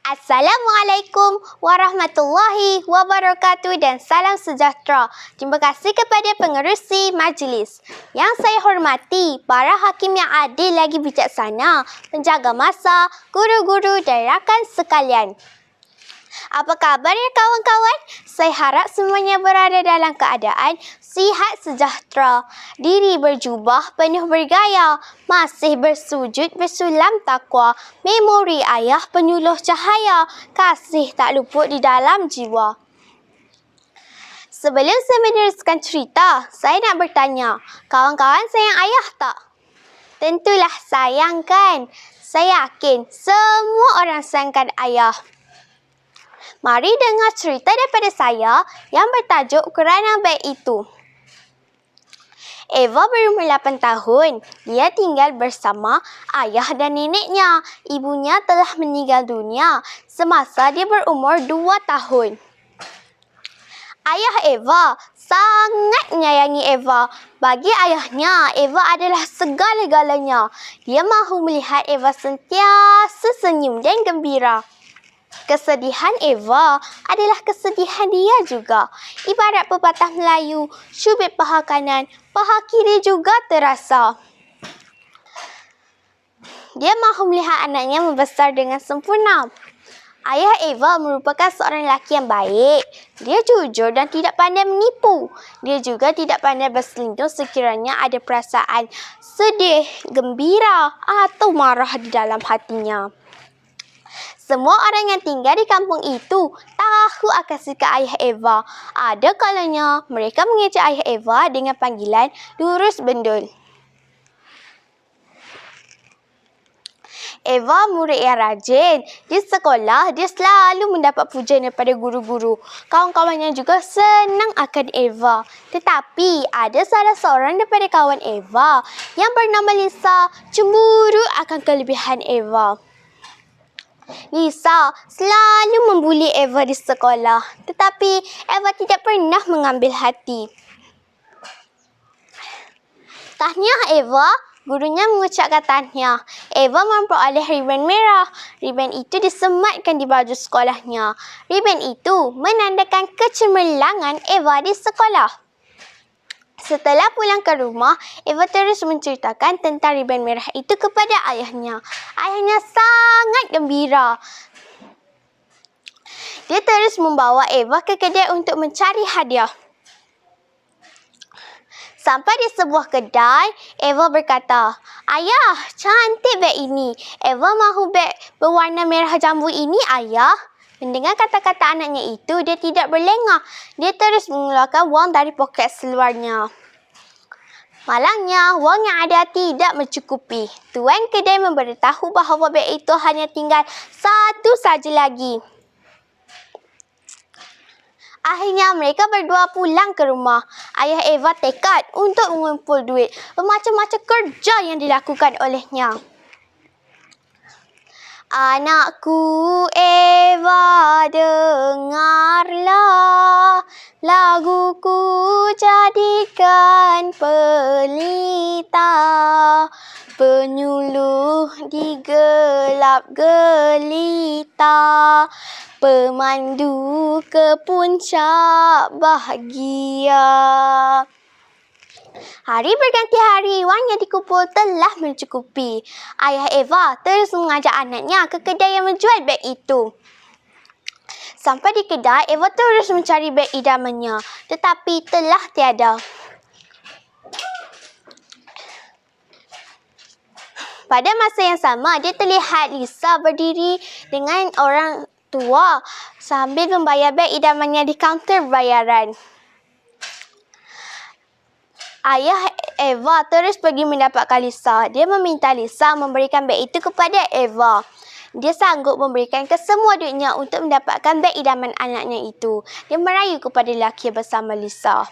Assalamualaikum warahmatullahi wabarakatuh dan salam sejahtera. Terima kasih kepada pengerusi majlis. Yang saya hormati, para hakim yang adil lagi bijaksana, penjaga masa, guru-guru dan rakan sekalian. Apa khabar ya kawan-kawan? Saya harap semuanya berada dalam keadaan sihat sejahtera. Diri berjubah penuh bergaya, masih bersujud bersulam takwa. Memori ayah penyuluh cahaya, kasih tak luput di dalam jiwa. Sebelum saya meneruskan cerita, saya nak bertanya, kawan-kawan sayang ayah tak? Tentulah sayang kan? Saya yakin semua orang sayangkan ayah. Mari dengar cerita daripada saya yang bertajuk Kerana Baik Itu. Eva berumur 8 tahun. Dia tinggal bersama ayah dan neneknya. Ibunya telah meninggal dunia semasa dia berumur 2 tahun. Ayah Eva sangat menyayangi Eva. Bagi ayahnya, Eva adalah segala-galanya. Dia mahu melihat Eva sentiasa senyum dan gembira. Kesedihan Eva adalah kesedihan dia juga. Ibarat pepatah Melayu, cubit paha kanan, paha kiri juga terasa. Dia mahu melihat anaknya membesar dengan sempurna. Ayah Eva merupakan seorang lelaki yang baik. Dia jujur dan tidak pandai menipu. Dia juga tidak pandai berselindung sekiranya ada perasaan sedih, gembira atau marah di dalam hatinya. Semua orang yang tinggal di kampung itu tahu akan sikap ayah Eva. Ada kalanya mereka mengejek ayah Eva dengan panggilan lurus bendul. Eva murid yang rajin. Di sekolah, dia selalu mendapat pujian daripada guru-guru. Kawan-kawannya juga senang akan Eva. Tetapi ada salah seorang daripada kawan Eva yang bernama Lisa cemburu akan kelebihan Eva. Lisa selalu membuli Eva di sekolah, tetapi Eva tidak pernah mengambil hati. Tahniah Eva, gurunya mengucapkan tahniah. Eva memperoleh ribbon merah. Ribbon itu disematkan di baju sekolahnya. Ribbon itu menandakan kecemerlangan Eva di sekolah. Setelah pulang ke rumah, Eva terus menceritakan tentang ribbon merah itu kepada ayahnya. Ayahnya sangat gembira. Dia terus membawa Eva ke kedai untuk mencari hadiah. Sampai di sebuah kedai, Eva berkata, "Ayah, cantik beg ini. Eva mahu beg berwarna merah jambu ini, ayah." Mendengar kata-kata anaknya itu, dia tidak berlengah. Dia terus mengeluarkan wang dari poket seluarnya. Malangnya, wang yang ada tidak mencukupi. Tuan kedai memberitahu bahawa beg itu hanya tinggal satu saja lagi. Akhirnya mereka berdua pulang ke rumah. Ayah Eva tekad untuk mengumpul duit. Bermacam-macam kerja yang dilakukan olehnya. Anakku Eva, dengarlah, laguku jadikan pelita, penyuluh di gelap gelita, pemandu ke puncak bahagia. Hari berganti hari, wang yang dikumpul telah mencukupi. Ayah Eva terus mengajak anaknya ke kedai yang menjual beg itu. Sampai di kedai, Eva terus mencari beg idamannya, tetapi telah tiada. Pada masa yang sama, dia terlihat Lisa berdiri dengan orang tua sambil membayar beg idamannya di kaunter bayaran. Ayah Eva terus pergi mendapatkan Lisa. Dia meminta Lisa memberikan beg itu kepada Eva. Dia sanggup memberikan kesemua duitnya untuk mendapatkan beg idaman anaknya itu. Dia merayu kepada lelaki bersama Lisa.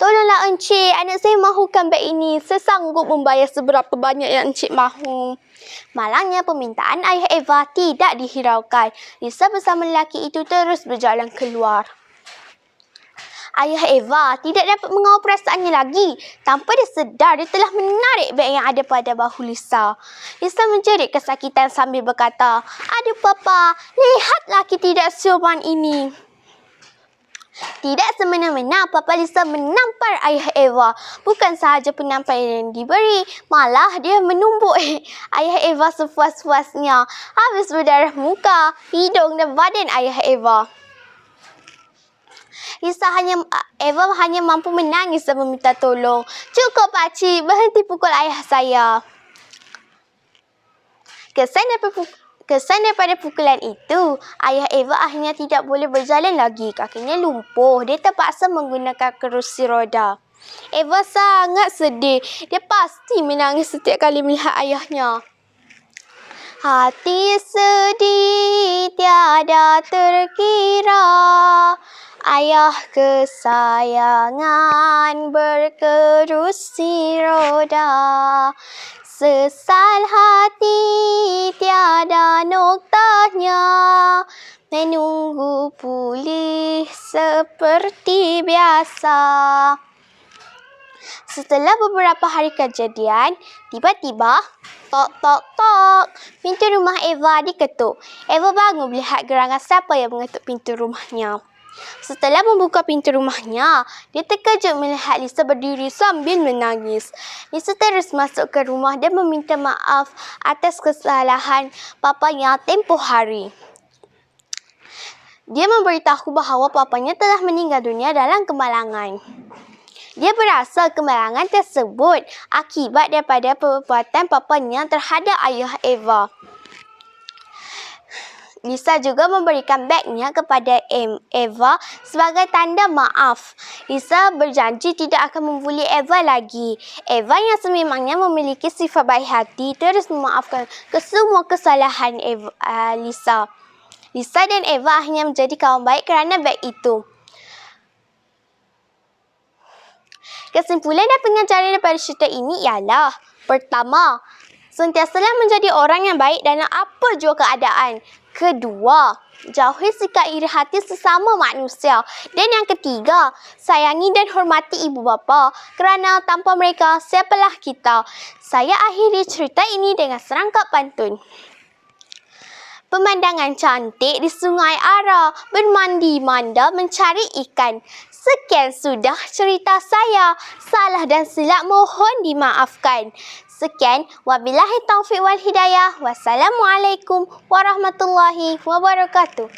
"Tolonglah encik, anak saya mahukan beg ini. Saya sanggup membayar seberapa banyak yang encik mahu." Malangnya permintaan ayah Eva tidak dihiraukan. Lisa bersama lelaki itu terus berjalan keluar. Ayah Eva tidak dapat mengawal perasaannya lagi. Tanpa dia sedar, dia telah menarik beg yang ada pada bahu Lisa. Lisa menjerit kesakitan sambil berkata, "Aduh Papa, lihat laki tidak siuman ini." Tidak semena-mena Papa Lisa menampar ayah Eva. Bukan sahaja penamparan yang diberi, malah dia menumbuk ayah Eva sepuas-puasnya. Habis berdarah muka, hidung dan badan ayah Eva. Eva hanya mampu menangis dan meminta tolong. "Cukup pakcik, berhenti pukul ayah saya." Kesan daripada pukulan itu, ayah Eva akhirnya tidak boleh berjalan lagi. Kakinya lumpuh. Dia terpaksa menggunakan kerusi roda. Eva sangat sedih. Dia pasti menangis setiap kali melihat ayahnya. Hati sedih tiada terkira, ayah kesayangan berkerusi roda. Sesal hati tiada noktanya, menunggu pulih seperti biasa. Setelah beberapa hari kejadian, tiba-tiba tok tok tok, pintu rumah Eva diketuk. Eva bangun melihat gerangan siapa yang mengetuk pintu rumahnya. Setelah membuka pintu rumahnya, dia terkejut melihat Lisa berdiri sambil menangis. Lisa terus masuk ke rumah dan meminta maaf atas kesalahan papanya tempoh hari. Dia memberitahu bahawa papanya telah meninggal dunia dalam kemalangan. Dia berasa kemalangan tersebut akibat daripada perbuatan papanya terhadap ayah Eva. Lisa juga memberikan begnya kepada Eva sebagai tanda maaf. Lisa berjanji tidak akan membuli Eva lagi. Eva yang sememangnya memiliki sifat baik hati terus memaafkan kesemua kesalahan Lisa. Lisa dan Eva akhirnya menjadi kawan baik kerana beg itu. Kesimpulan dan pengajaran daripada cerita ini ialah: pertama, sentiasalah menjadi orang yang baik dalam apa jua keadaan. Kedua, jauhi sikap iri hati sesama manusia. Dan yang ketiga, sayangi dan hormati ibu bapa kerana tanpa mereka, siapalah kita. Saya akhiri cerita ini dengan serangkap pantun. Pemandangan cantik di Sungai Ara, bermandi manda mencari ikan. Sekian sudah cerita saya. Salah dan silap mohon dimaafkan. Sekian, wabillahi taufiq wal hidayah. Wassalamualaikum warahmatullahi wabarakatuh.